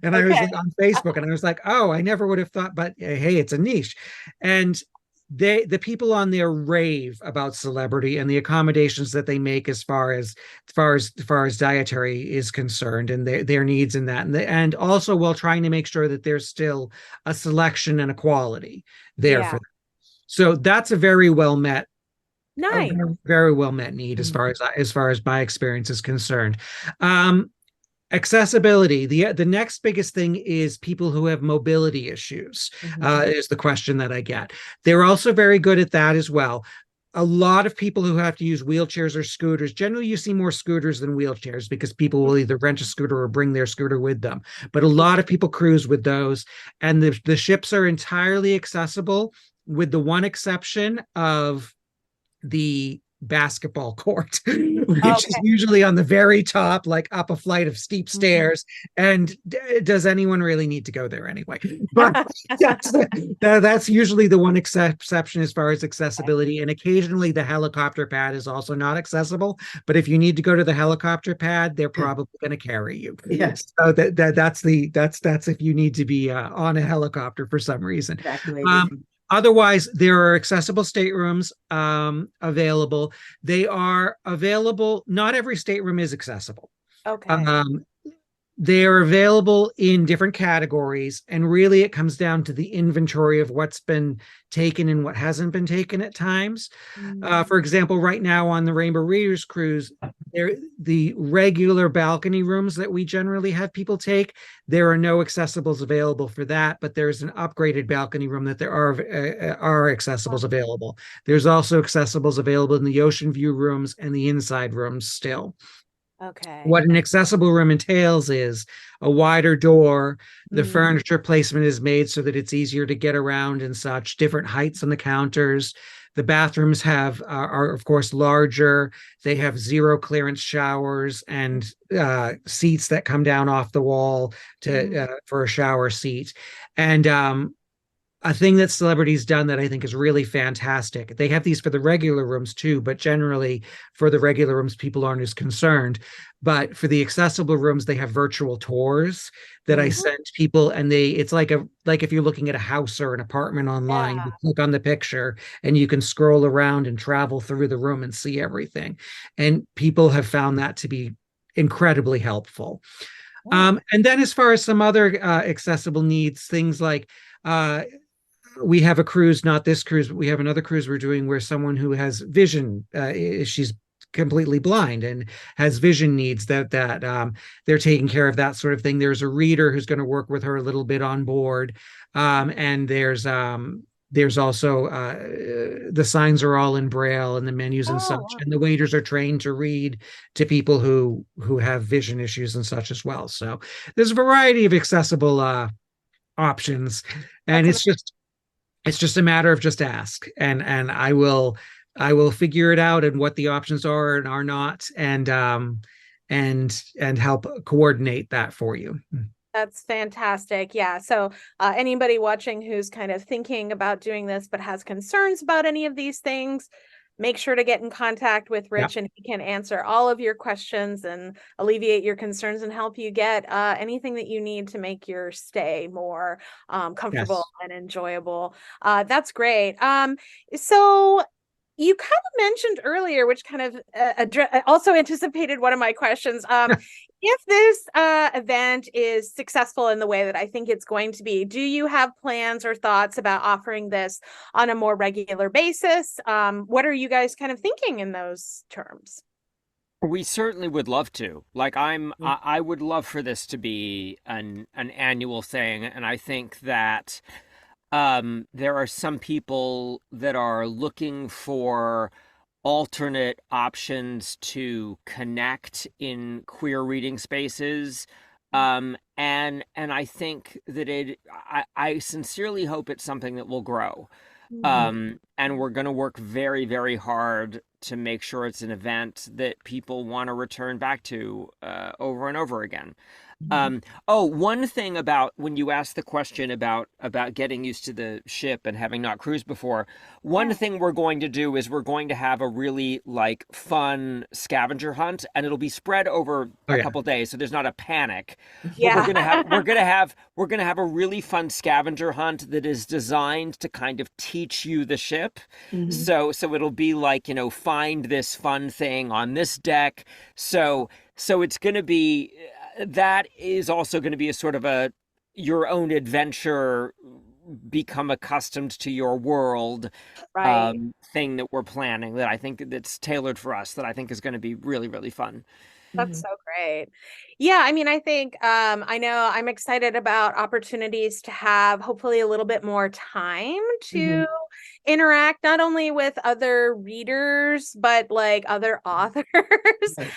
And I was okay. like on Facebook, and I was like, oh, I never would have thought, but hey, it's a niche. And the people on there rave about celebrity and the accommodations that they make as far as dietary is concerned, and their needs in that, and also while trying to make sure that there's still a selection and a quality there Yeah. for them. So that's a Nice. very, very well met need as far as my experience is concerned. Um, Accessibility. The next biggest thing is people who have mobility issues, is the question that I get. They're also very good at that as well. A lot of people who have to use wheelchairs or scooters, generally you see more scooters than wheelchairs because people will either rent a scooter or bring their scooter with them. But a lot of people cruise with those, and the ships are entirely accessible, with the one exception of the basketball court, which is Okay. usually on the very top, like up a flight of steep stairs. And does anyone really need to go there anyway? But that's usually the one exception as far as accessibility. And occasionally the helicopter pad is also not accessible. But if you need to go to the helicopter pad, they're probably going to carry you. Yes, So that's if you need to be on a helicopter for some reason. evacuated. Otherwise, there are accessible staterooms available. They are available. Not every stateroom is accessible. Okay. Um, they are available in different categories, and really it comes down to the inventory of what's been taken and what hasn't been taken at times. For example, right now on the Rainbow Readers Cruise, the regular balcony rooms that we generally have people take, there are no accessibles available for that, but there's an upgraded balcony room that there are accessibles available. There's also accessibles available in the ocean view rooms and the inside rooms still. Okay. What an accessible room entails is a wider door. The furniture placement is made so that it's easier to get around and such, different heights on the counters. The bathrooms are of course larger. They have zero clearance showers and seats that come down off the wall for a shower seat. And a thing that celebrities done that I think is really fantastic. They have these for the regular rooms too, but generally for the regular rooms, people aren't as concerned. But for the accessible rooms, they have virtual tours that I send people, and it's like if you're looking at a house or an apartment online, Yeah. you click on the picture and you can scroll around and travel through the room and see everything. And people have found that to be incredibly helpful. Yeah. And then as far as some other accessible needs, things like we have a cruise, not this cruise, but we have another cruise we're doing where someone who has vision, she's completely blind and has vision needs that they're taking care of, that sort of thing. There's a reader who's going to work with her a little bit on board, and there's also the signs are all in braille and the menus and Oh, such, wow. and the waiters are trained to read to people who have vision issues and such as well. So there's a variety of accessible options, and That's amazing. it's just a matter of just ask, and I will figure it out and what the options are and are not, and help coordinate that for you. That's fantastic. Yeah. So, anybody watching who's kind of thinking about doing this but has concerns about any of these things, make sure to get in contact with Yeah. Rich, and he can answer all of your questions and alleviate your concerns and help you get anything that you need to make your stay more comfortable Yes. and enjoyable. That's great. So you kind of mentioned earlier, which kind of also anticipated one of my questions. If this event is successful in the way that I think it's going to be, do you have plans or thoughts about offering this on a more regular basis? What are you guys kind of thinking in those terms? We certainly would love to. Like I would love for this to be an annual thing, and I think that there are some people that are looking for alternate options to connect in queer reading spaces. And I think that I sincerely hope it's something that will grow. And we're going to work very, very hard to make sure it's an event that people want to return back to over and over again. One thing about when you asked the question about getting used to the ship and having not cruised before, one thing we're going to do is we're going to have a really like fun scavenger hunt, and it'll be spread over Oh a yeah. couple days, so there's not a panic. But Yeah. we're gonna have a really fun scavenger hunt that is designed to kind of teach you the ship. So it'll be like, find this fun thing on this deck. So it's going to be, that is also going to be a sort of your own adventure, become accustomed to your world Right. thing that we're planning, that I think that's tailored for us, that I think is going to be really, really fun. That's so great. Yeah, I mean, I think I know I'm excited about opportunities to have hopefully a little bit more time to interact not only with other readers but like other authors.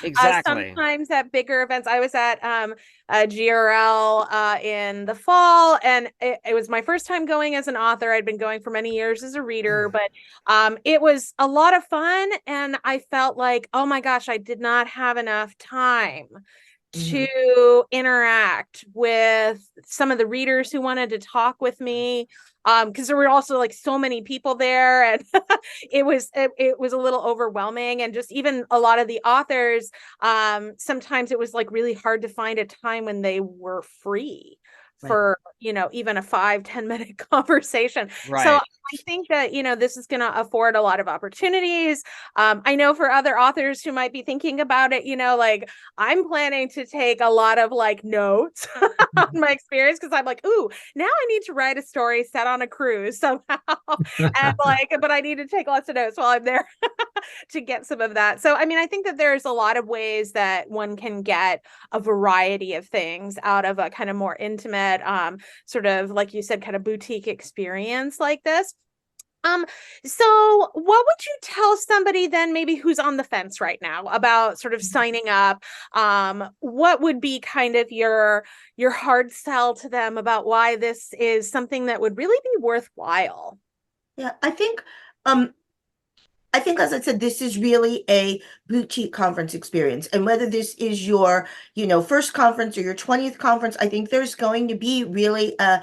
Exactly. Sometimes at bigger events, I was at a GRL in the fall, and it was my first time going as an author. I'd been going for many years as a reader, but it was a lot of fun, and I felt like, oh my gosh, I did not have enough time to interact with some of the readers who wanted to talk with me, because there were also like so many people there, and it was a little overwhelming. And just even a lot of the authors, sometimes it was like really hard to find a time when they were free for even a 5-10 minute conversation. So Right. I think that this is going to afford a lot of opportunities. I know for other authors who might be thinking about it, like I'm planning to take a lot of like notes on my experience, because I'm like, ooh, now I need to write a story set on a cruise somehow. And like, but I need to take lots of notes while I'm there to get some of that. So I mean, I think that there's a lot of ways that one can get a variety of things out of a kind of more intimate, sort of like you said, kind of boutique experience like this. So what would you tell somebody then maybe who's on the fence right now about sort of signing up? What would be kind of your hard sell to them about why this is something that would really be worthwhile? Yeah, um I think, as I said, this is really a boutique conference experience. And whether this is your, first conference or your 20th conference, I think there's going to be really a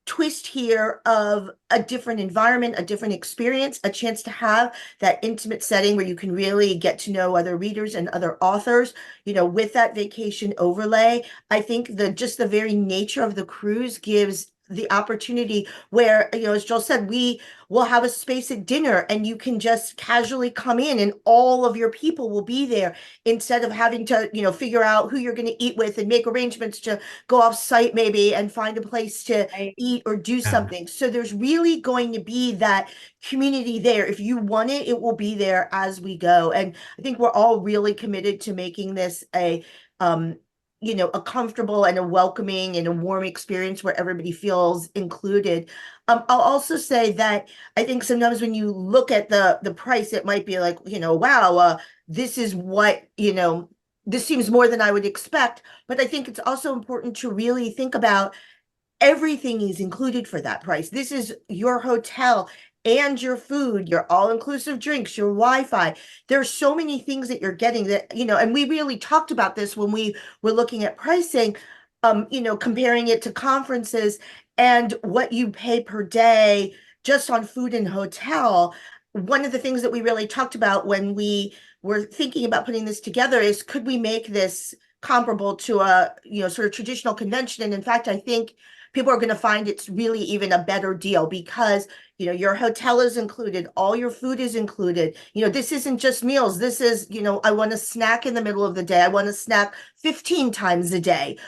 twist here of a different environment, a different experience, a chance to have that intimate setting where you can really get to know other readers and other authors, with that vacation overlay. I think just the very nature of the cruise gives the opportunity where, as Joel said, we will have a space at dinner and you can just casually come in and all of your people will be there, instead of having to, figure out who you're going to eat with and make arrangements to go off site maybe and find a place to Right. eat or do Yeah. something. So there's really going to be that community there. If you want it, it will be there as we go. And I think we're all really committed to making this a comfortable and a welcoming and a warm experience where everybody feels included. I'll also say that I think sometimes when you look at the price, it might be like, wow, this is what, this seems more than I would expect. But I think it's also important to really think about everything is included for that price. This is your hotel and your food, your all-inclusive drinks, your Wi-Fi. There's so many things that you're getting that, and we really talked about this when we were looking at pricing, comparing it to conferences and what you pay per day just on food and hotel. one of the things that we really talked about when we were thinking about putting this together is, could we make this comparable to a, sort of traditional convention? And in fact, I think people are going to find it's really even a better deal because, your hotel is included, all your food is included. This isn't just meals. This is, I want a snack in the middle of the day. I want a snack 15 times a day.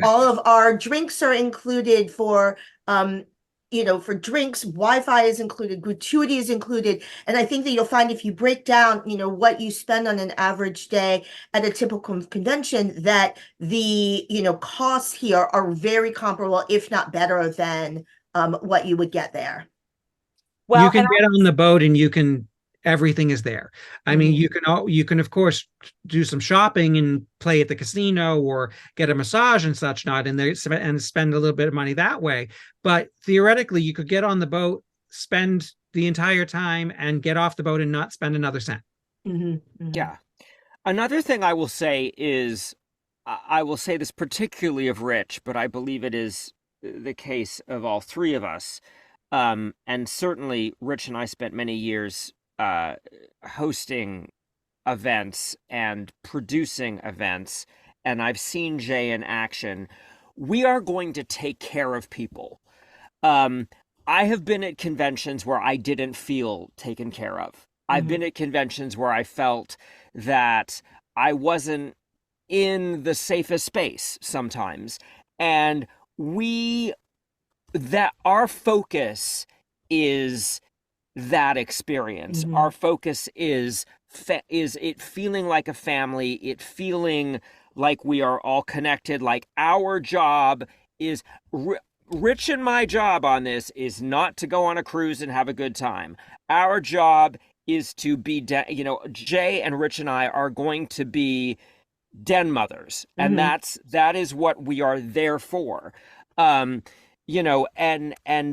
All of our drinks are included for drinks. Wi-Fi is included, gratuity is included. And I think that you'll find if you break down, what you spend on an average day at a typical convention, that the, costs here are very comparable, if not better than what you would get there. Well, you can get on the boat and everything is there. I mean, you can of course do some shopping and play at the casino or get a massage and such not, and spend a little bit of money that way. But theoretically, you could get on the boat, spend the entire time, and get off the boat and not spend another cent. Yeah. Another thing I will say is, I will say this particularly of Rich, but I believe it is the case of all three of us. And certainly Rich and I spent many years hosting events and producing events, and I've seen Jay in action. We are going to take care of people. I have been at conventions where I didn't feel taken care of. I've been at conventions where I felt that I wasn't in the safest space sometimes. And that our focus is that experience. Our focus is it feeling like a family, it feeling like we are all connected, like our job is Rich and my job on this is not to go on a cruise and have a good time. Our job is to be, Jay and Rich and I are going to be den mothers, and that is what we are there for. And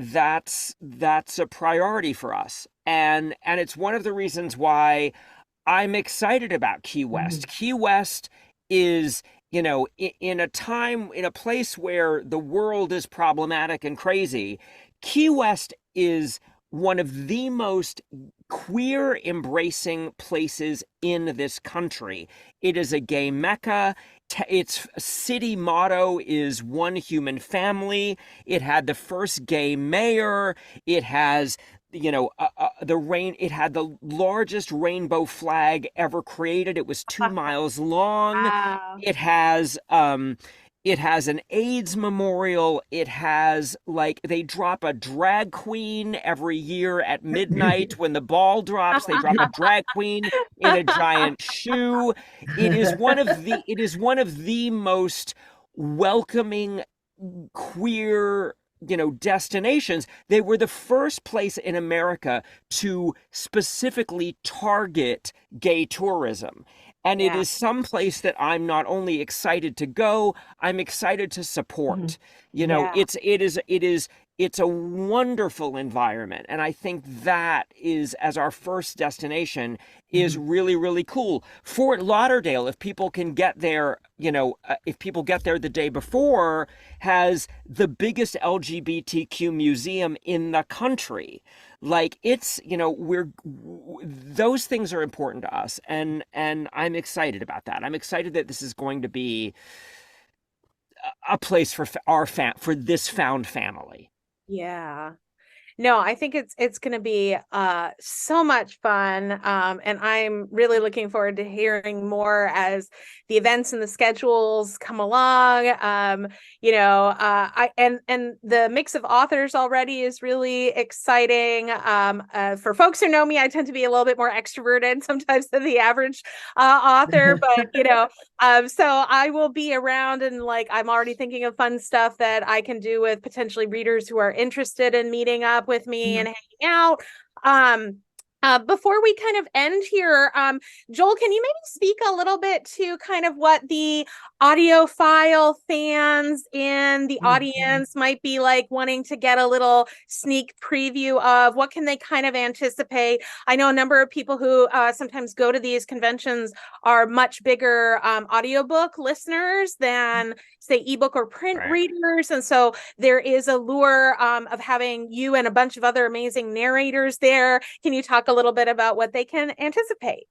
that's a priority for us. And it's one of the reasons why I'm excited about Key West. Key West is, in a place where the world is problematic and crazy, Key West is one of the most queer embracing places in this country. It is a gay mecca. Its city motto is one human family. It had the first gay mayor. It has, it had the largest rainbow flag ever created. It was 2 miles long. Wow. It has an AIDS memorial. It has, they drop a drag queen every year at midnight. When the ball drops, they drop a drag queen in a giant shoe. It is one of the most welcoming queer, destinations. They were the first place in America to specifically target gay tourism. And it is some place that I'm not only excited to go, I'm excited to support. It's a wonderful environment. And I think that is, as our first destination, is really, really cool. Fort Lauderdale, if people can get there, if people get there the day before, has the biggest LGBTQ museum in the country. It's, those things are important to us. And I'm excited about that. I'm excited that this is going to be a place for for this found family. Yeah. No, I think it's going to be so much fun, and I'm really looking forward to hearing more as the events and the schedules come along. And the mix of authors already is really exciting. For folks who know me, I tend to be a little bit more extroverted sometimes than the average author, but so I will be around, and I'm already thinking of fun stuff that I can do with potentially readers who are interested in meeting up with me and hanging out. Before we kind of end here, Joel, can you maybe speak a little bit to kind of what the audiophile fans in the audience might be like, wanting to get a little sneak preview of what can they kind of anticipate? I know a number of people who sometimes go to these conventions are much bigger audiobook listeners than, say, ebook or print readers. And so there is a lure of having you and a bunch of other amazing narrators there. Can you talk a little bit about what they can anticipate?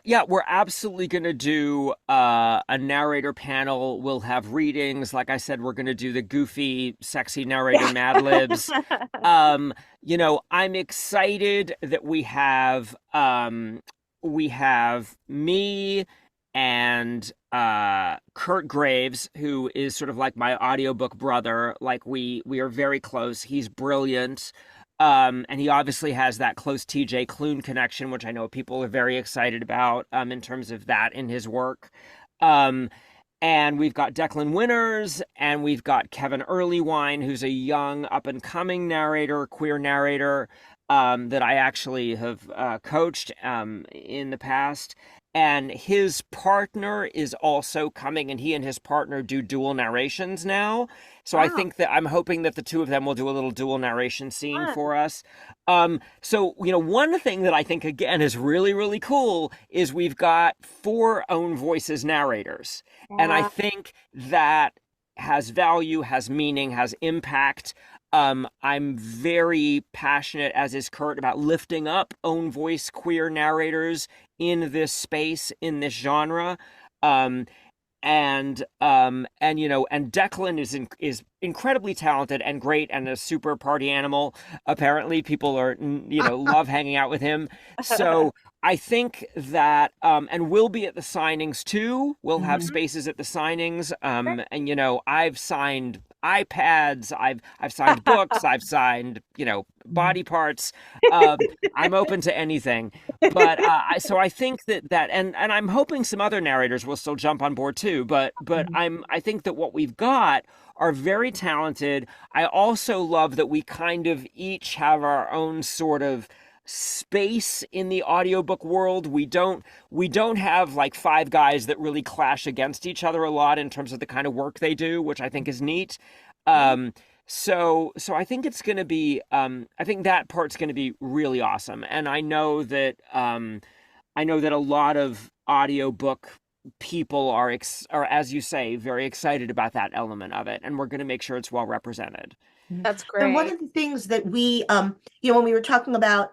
Yeah, we're absolutely going to do a narrator panel. We'll have readings. Like I said, we're going to do the goofy, sexy narrator Mad Libs. I'm excited that we have me and Kurt Graves, who is sort of like my audiobook brother. Like we are very close. He's brilliant. And he obviously has that close TJ Klune connection, which I know people are very excited about in terms of that in his work. And we've got Declan Winters, and we've got Kevin Earlywine, who's a young up-and-coming narrator, queer narrator, that I actually have coached in the past. And his partner is also coming, and he and his partner do dual narrations now. So I think that I'm hoping that the two of them will do a little dual narration scene for us. So, one thing that I think, again, is really, really cool is we've got 4 own voices narrators. And I think that has value, has meaning, has impact. I'm very passionate, as is Kurt, about lifting up own voice queer narrators in this space, in this genre. And Declan is incredibly talented and great and a super party animal. Apparently people are, love hanging out with him. So I think that, and we'll be at the signings too. We'll have spaces at the signings. And I've signed iPads, I've signed books, I've signed, body parts. I'm open to anything. But so I think that and I'm hoping some other narrators will still jump on board too. But I think that what we've got are very talented. I also love that we kind of each have our own sort of space in the audiobook world. We don't have like 5 guys that really clash against each other a lot in terms of the kind of work they do, which I think is neat. So I think it's going to be I think that part's going to be really awesome. And I know that a lot of audiobook people are, as you say, very excited about that element of it, and we're going to make sure it's well represented. That's great. And one of the things that we, when we were talking about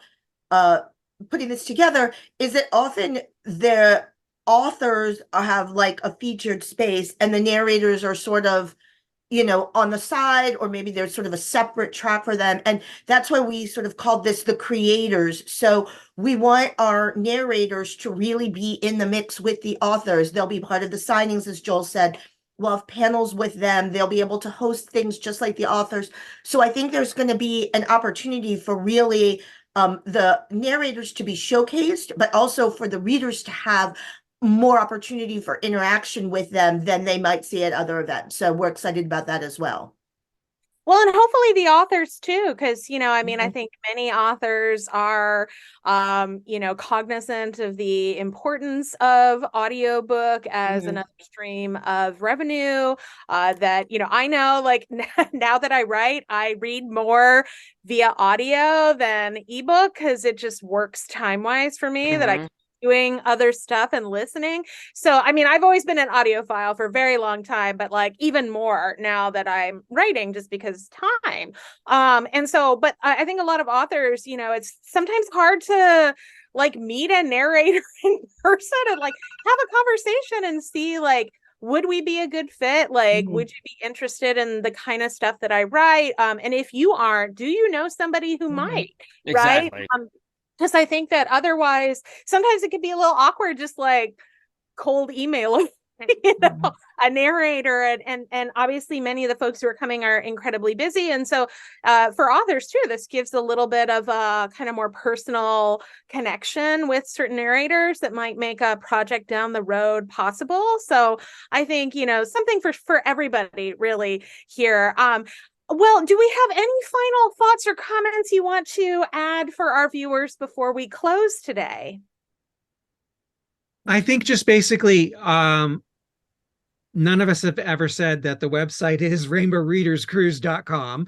putting this together, is that often the authors have like a featured space and the narrators are sort of, on the side, or maybe there's sort of a separate track for them. And that's why we sort of called this the creators. So we want our narrators to really be in the mix with the authors. They'll be part of the signings, as Joel said. We'll have panels with them. They'll be able to host things just like the authors. So I think there's going to be an opportunity for really the narrators to be showcased, but also for the readers to have more opportunity for interaction with them than they might see at other events. So we're excited about that as well. Well, and hopefully the authors too, because, I think many authors are, cognizant of the importance of audiobook as another stream of revenue, that, I know, like now that I write, I read more via audio than ebook because it just works time-wise for me that I doing other stuff and listening. So, I've always been an audiophile for a very long time, but like even more now that I'm writing just because time. But I think a lot of authors, it's sometimes hard to like meet a narrator in person and like have a conversation and see like, would we be a good fit? Like, would you be interested in the kind of stuff that I write? And if you aren't, do you know somebody who might? Exactly. Right? Because I think that otherwise, sometimes it could be a little awkward, just like cold email, a narrator. And obviously many of the folks who are coming are incredibly busy. And so for authors too, this gives a little bit of a kind of more personal connection with certain narrators that might make a project down the road possible. So I think, something for everybody really here. Well, do we have any final thoughts or comments you want to add for our viewers before we close today? I think just basically, none of us have ever said that the website is rainbowreaderscruise.com.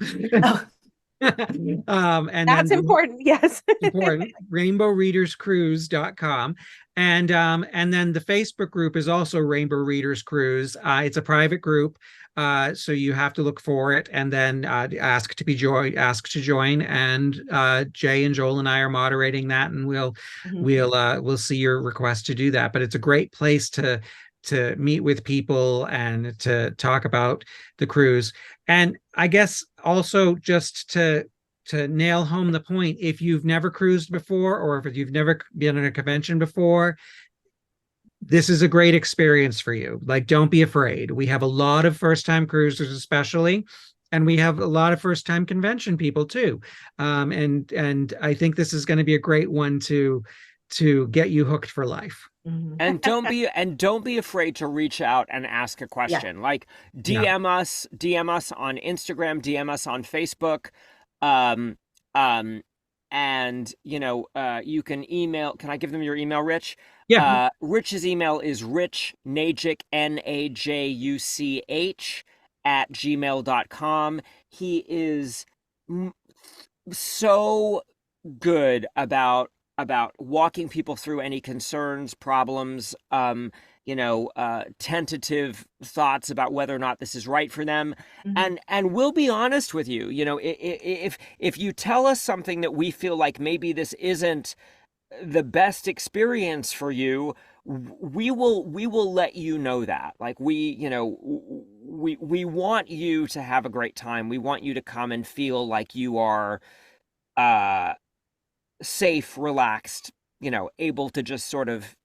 Oh, And That's then important. Yes. important, rainbowreaderscruise.com. And then the Facebook group is also Rainbow Readers Cruise. It's a private group, so you have to look for it and then ask to join. And Jay and Joel and I are moderating that, and mhm. we'll see your request to do that. But it's a great place to meet with people and to talk about the cruise. And I guess also just to nail home the point, if you've never cruised before or if you've never been at a convention before, this is a great experience for you. Like, don't be afraid. We have a lot of first-time cruisers, especially, and we have a lot of first-time convention people too. And I think this is going to be a great one to get you hooked for life. Mhm. And don't be afraid to reach out and ask a Yeah. question. Like Yeah. DM us on Instagram, DM us on Facebook. Um, um, and you can email. Can I give them your email, Rich? Yeah. Rich's email is richnajuch, Najuch @gmail.com. He is so good about walking people through any concerns, problems, tentative thoughts about whether or not this is right for them. Mhm. And we'll be honest with you. If you tell us something that we feel like maybe this isn't the best experience for you, we will let you know that. Like we want you to have a great time. We want you to come and feel like you are uh safe, relaxed, able to just sort of,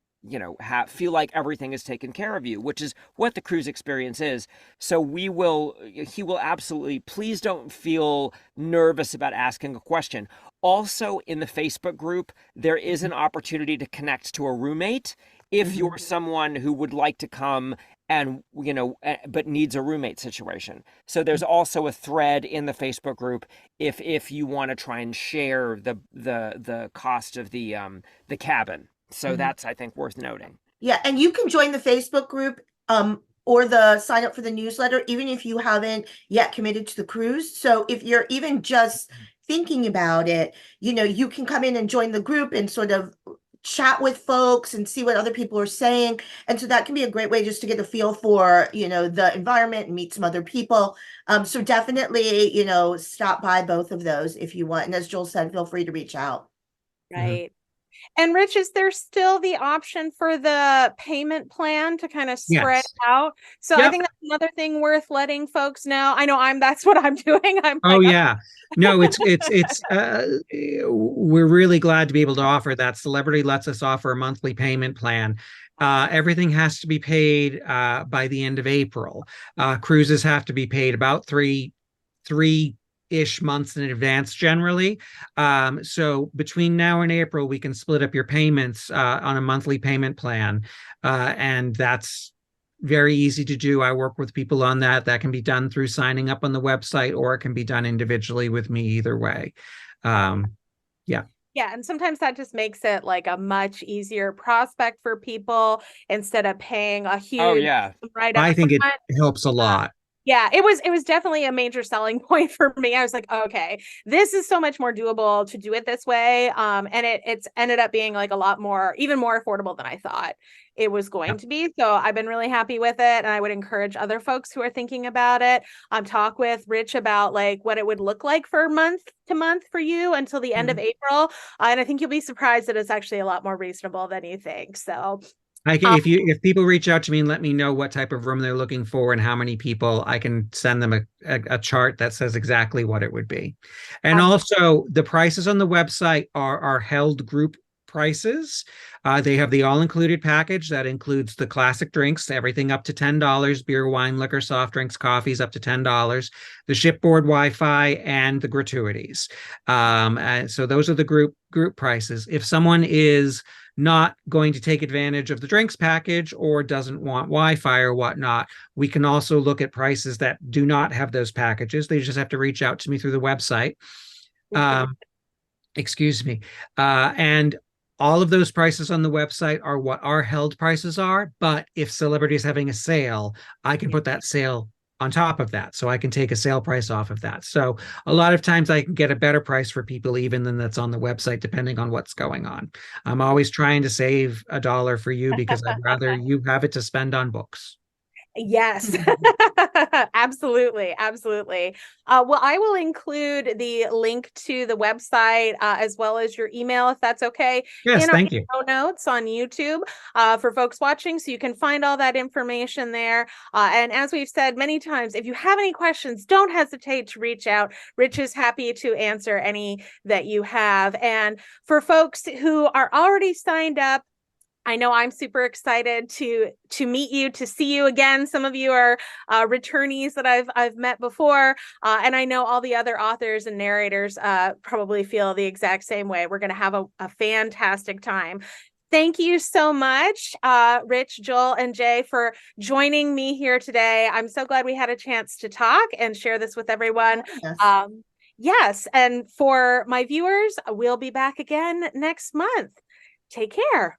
feel like everything is taken care of you, which is what the cruise experience is. So he will absolutely, please don't feel nervous about asking a question. Also, in the Facebook group, there is an opportunity to connect to a roommate if Mhm. you're someone who would like to come and but needs a roommate situation. So there's also a thread in the Facebook group if you want to try and share the cost of the cabin. So Mhm. that's, I think, worth noting. Yeah, and you can join the Facebook group or the sign up for the newsletter even if you haven't yet committed to the cruise. So if you're even just thinking about it, you can come in and join the group and sort of chat with folks and see what other people are saying. And so that can be a great way just to get a feel for, the environment and meet some other people. So definitely, stop by both of those if you want. And as Joel said, feel free to reach out. Mhm. Right. And Rich, is there still the option for the payment plan to kind of spread Yes. out? So I Yep. think that's another thing worth letting folks know. I know that's what I'm doing. I'm Oh like, oh, yeah. No, it's we're really glad to be able to offer that. Celebrity lets us offer a monthly payment plan. Everything has to be paid by the end of April. Cruises have to be paid about three-ish months in advance generally. So between now and April, we can split up your payments on a monthly payment plan. And that's very easy to do. I work with people on that. That can be done through signing up on the website, or it can be done individually with me, either way. Um, yeah. yeah. And sometimes that just makes it like a much easier prospect for people instead of paying a Oh huge yeah. right up I think it front. helps a lot. Yeah, it was definitely a major selling point for me. I was like, okay, this is so much more doable to do it this way. And it's ended up being like a lot more, even more affordable than I thought it was Yeah. going to be. So I've been really happy with it. And I would encourage other folks who are thinking about it, talk with Rich about like what it would look like for month to month for you until the end of Mhm. April. And I think you'll be surprised that it's actually a lot more reasonable than you think. So If people reach out to me and let me know what type of room they're looking for and how many people, I can send them a chart that says exactly what it would be. And um, also, the prices on the website are held group prices. They have the all-included package that includes the classic drinks, everything up to $10, beer, wine, liquor, soft drinks, coffees up to $10, the shipboard Wi-Fi, and the gratuities. And so those are the group prices. If someone is not going to take advantage of the drinks package or doesn't want Wi-Fi or whatnot, we can also look at prices that do not have those packages. They just have to reach out to me through the website. Excuse me. And all of those prices on the website are what our held prices are. But if Celebrity is having a sale, I can put that sale on top of that. So I can take a sale price off of that. So a lot of times I can get a better price for people even than that's on the website, depending on what's going on. I'm always trying to save $1 for you because I'd rather you have it to spend on books. Yes, absolutely. Absolutely. Well, I will include the link to the website as well as your email, if that's okay, Yes, in our thank you. show notes on YouTube for folks watching. So you can find all that information there. And as we've said many times, if you have any questions, don't hesitate to reach out. Rich is happy to answer any that you have. And for folks who are already signed up, I know I'm super excited to meet you, to see you again. Some of you are returnees that I've met before, and I know all the other authors and narrators probably feel the exact same way. We're going to have a fantastic time. Thank you so much, Rich, Joel, and Jay, for joining me here today. I'm so glad we had a chance to talk and share this with everyone. Yes. Yes, and for my viewers, we'll be back again next month. Take care.